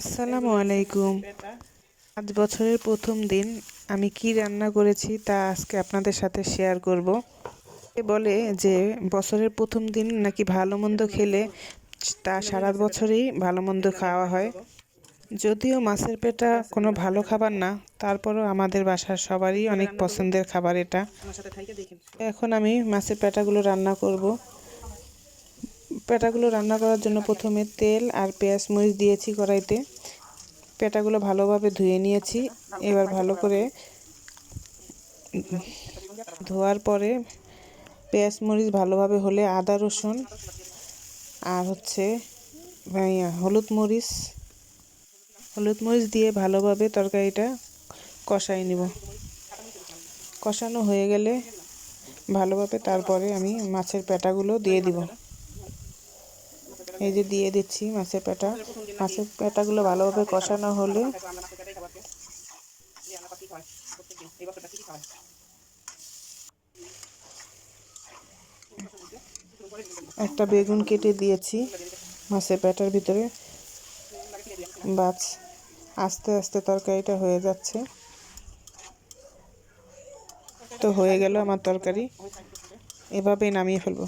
আসসালামু আলাইকুম। আজ বছরের প্রথম দিন আমি কি রান্না করেছি তা আজকে আপনাদের সাথে শেয়ার করব। বলে যে বছরের প্রথম দিন নাকি ভালো মন্দ খেলে তা সারা বছরই ভালো মন্দ খাওয়া হয়। যদিও মাছের পেটা কোনো ভালো খাবার না, তারপরও আমাদের বাসার সবারই অনেক পছন্দের খাবার এটা। এখন আমি মাছের পেটাগুলো রান্না করব। পেটাগুলো রান্না করার জন্য প্রথমে তেল আর পেঁয়াজ মরিচ দিয়েছি কড়াইতে। পেটাগুলো ভালোভাবে ধুয়ে নিয়েছি। এবার ভালো করে ধোয়ার পরে পেঁয়াজ মরিচ ভালোভাবে হলে আদা রসুন আর হলুদ মরিচ দিয়ে ভালোভাবে তরকারিটা কষাই নিব। কষানো হয়ে গেলে ভালোভাবে তারপরে আমি মাছের পেটাগুলো দিয়ে দিব। এই যে দিয়ে দিচ্ছি মাছের পেটাগুলো ভালোভাবে কষানো হলে একটা বেগুন কেটে দিয়েছি মাছের পেটার ভিতরে। বাস আস্তে আস্তে তরকারিটা হয়ে যাচ্ছে। তো হয়ে গেল আমার তরকারি, এভাবেই নামিয়ে ফেলবো।